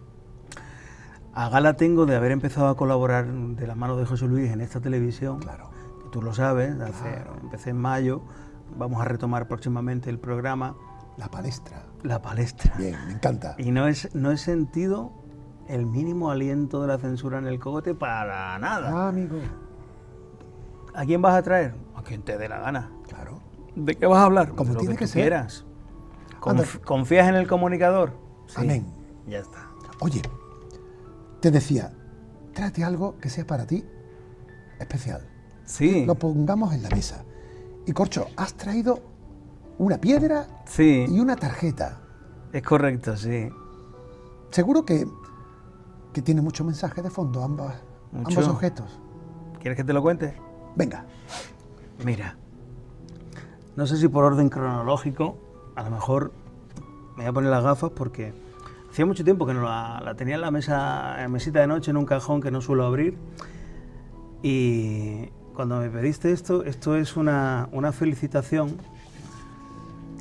A gala tengo de haber empezado a colaborar de la mano de José Luis en esta televisión. Claro. Que tú lo sabes, Claro. Empecé en mayo, vamos a retomar próximamente el programa. La palestra. La palestra. Bien, me encanta. Y no he sentido el mínimo aliento de la censura en el cogote para nada. Ah, amigo. ¿A quién vas a traer? A quien te dé la gana. Claro. ¿De qué vas a hablar? Como De lo tiene que tú ser. quieras. Anda. ¿Confías en el comunicador? Sí. Amén. Ya está. Oye, te decía, tráete algo que sea para ti especial. Sí. Lo pongamos en la mesa. Y Corcho, has traído una piedra Sí. y una tarjeta. Es correcto, sí. Seguro que tiene mucho mensaje de fondo ambos objetos. ¿Quieres que te lo cuente? Venga. Mira, no sé si por orden cronológico, a lo mejor me voy a poner las gafas porque hacía mucho tiempo que no la tenía en la mesita de noche en un cajón que no suelo abrir. Y cuando me pediste esto es una felicitación.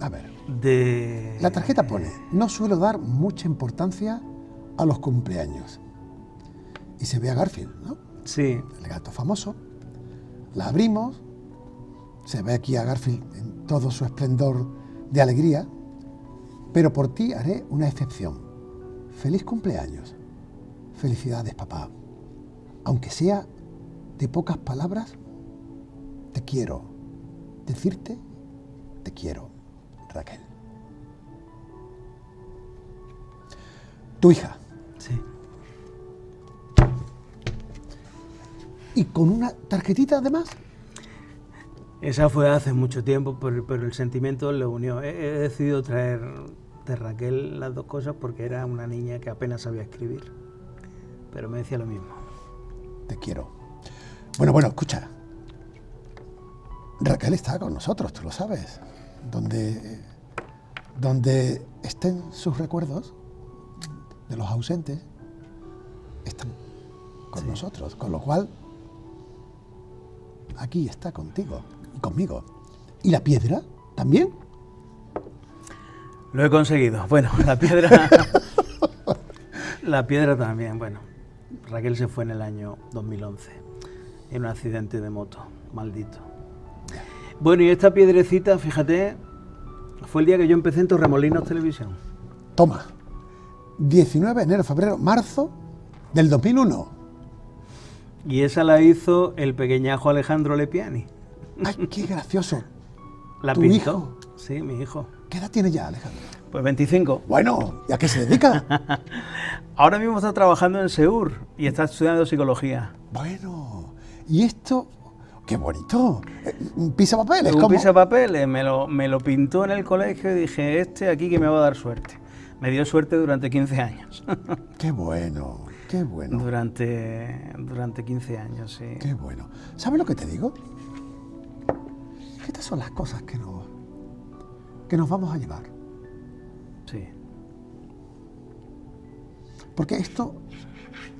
A ver. De... La tarjeta pone, no suelo dar mucha importancia a los cumpleaños. Y se ve a Garfield, ¿no? Sí. El gato famoso. La abrimos. Se ve aquí a Garfield en todo su esplendor de alegría. Pero por ti haré una excepción. Feliz cumpleaños. Felicidades, papá. Aunque sea de pocas palabras, te quiero. Decirte, te quiero. Raquel. Tu hija. Sí. ¿Y con una tarjetita además? Esa fue hace mucho tiempo, pero el sentimiento lo unió. He decidido traer de Raquel las dos cosas porque era una niña que apenas sabía escribir. Pero me decía lo mismo. Te quiero. Bueno, escucha. Raquel está con nosotros, tú lo sabes. Donde estén sus recuerdos de los ausentes, están con nosotros. Con lo cual, aquí está contigo y conmigo. ¿Y la piedra también? Lo he conseguido. Bueno, la piedra... la piedra también, bueno. Raquel se fue en el año 2011 en un accidente de moto, maldito. Bueno, y esta piedrecita, fíjate, fue el día que yo empecé en Torremolinos Televisión. Toma. 19 de enero, febrero, marzo del 2001. Y esa la hizo el pequeñajo Alejandro Lepiani. ¡Ay, qué gracioso! ¿La ¿Tu pintó? hijo? Sí, mi hijo. ¿Qué edad tiene ya, Alejandro? Pues 25. Bueno, ¿y a qué se dedica? Ahora mismo está trabajando en Seur y está estudiando psicología. Bueno, y esto, qué bonito. Un pisapapeles, Un ¿cómo? pisapapeles, me lo pintó en el colegio y dije, este aquí que me va a dar suerte. Me dio suerte durante 15 años. Qué bueno, qué bueno. Durante 15 años, sí. Qué bueno. ¿Sabes lo que te digo? Estas son las cosas que nos vamos a llevar. Sí. Porque esto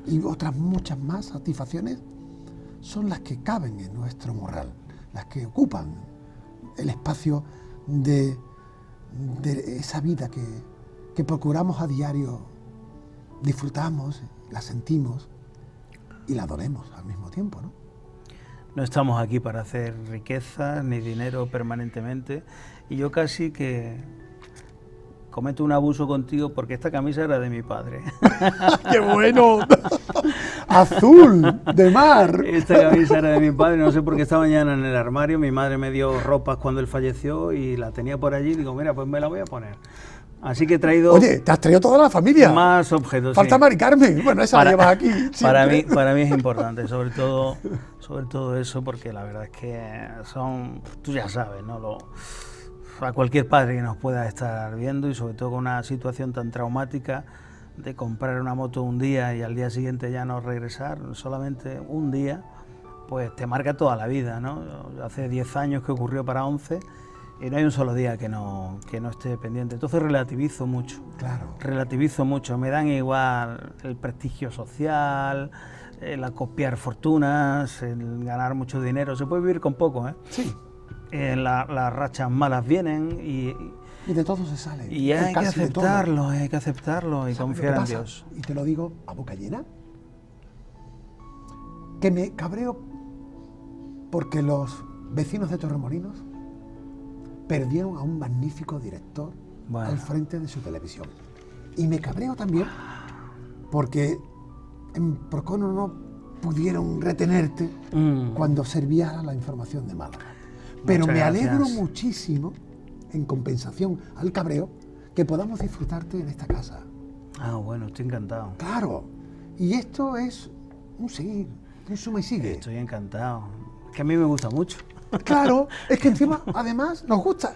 y otras muchas más satisfacciones son las que caben en nuestro morral, las que ocupan el espacio de esa vida que procuramos a diario, disfrutamos, la sentimos y la adoremos al mismo tiempo, ¿no? No estamos aquí para hacer riqueza ni dinero permanentemente, y yo casi que cometo un abuso contigo porque esta camisa era de mi padre. ¡Qué bueno! ¡Azul de mar! Esta camisa era de mi padre, no sé por qué esta mañana en el armario mi madre me dio ropas cuando él falleció y la tenía por allí y digo, mira, pues me la voy a poner. Así que he traído... Oye, te has traído toda la familia. Más objetos. Falta sí. Mari Carmen. Bueno, esa la llevas aquí. Para siempre. mí es importante, sobre todo eso, porque la verdad es que tú ya sabes, ¿no? A cualquier padre que nos pueda estar viendo, y sobre todo con una situación tan traumática de comprar una moto un día y al día siguiente ya no regresar, solamente un día, pues te marca toda la vida, ¿no? Hace 10 años que ocurrió para 11 y no hay un solo día que no esté pendiente. Entonces relativizo mucho. Claro. Relativizo mucho. Me dan igual el prestigio social, el acopiar fortunas, el ganar mucho dinero. Se puede vivir con poco, ¿eh? Sí. Las rachas malas vienen y de todo se sale. y hay que aceptarlo y ¿Sabes confiar lo que en pasa? Dios. Y te lo digo a boca llena, que me cabreo porque los vecinos de Torremolinos perdieron a un magnífico director al frente de su televisión. Y me cabreo también porque en Procono no pudieron retenerte cuando servías la información de Málaga. Pero me alegro muchísimo, en compensación al cabreo, que podamos disfrutarte en esta casa. Ah, bueno, estoy encantado. Claro. Y esto es un seguir, un suma y sigue. Estoy encantado. Es que a mí me gusta mucho. Claro, es que encima, además, nos gusta.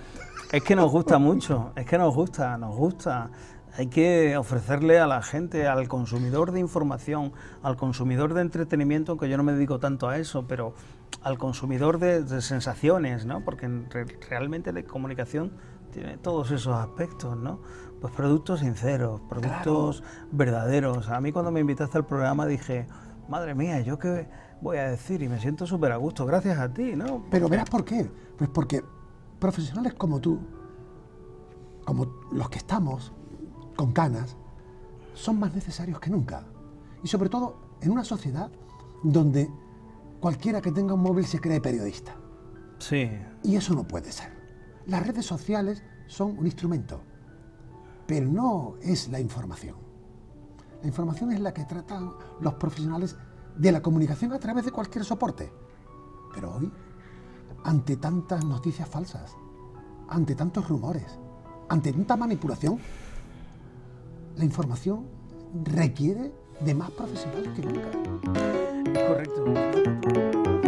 Es que nos gusta mucho, es que nos gusta. Hay que ofrecerle a la gente, al consumidor de información, al consumidor de entretenimiento, aunque yo no me dedico tanto a eso, pero al consumidor de sensaciones, ¿no? Porque realmente la comunicación tiene todos esos aspectos, ¿no? Pues productos sinceros, productos verdaderos. A mí cuando me invitaste al programa dije, madre mía, ¿yo qué voy a decir? Y me siento súper a gusto, gracias a ti, ¿no? Pero verás por qué. Pues porque profesionales como tú, como los que estamos con canas, son más necesarios que nunca. Y sobre todo en una sociedad donde cualquiera que tenga un móvil se cree periodista. Sí. Y eso no puede ser. Las redes sociales son un instrumento, pero no es la información. La información es la que tratan los profesionales de la comunicación a través de cualquier soporte. Pero hoy, ante tantas noticias falsas, ante tantos rumores, ante tanta manipulación, la información requiere de más profesionales que nunca. Es correcto.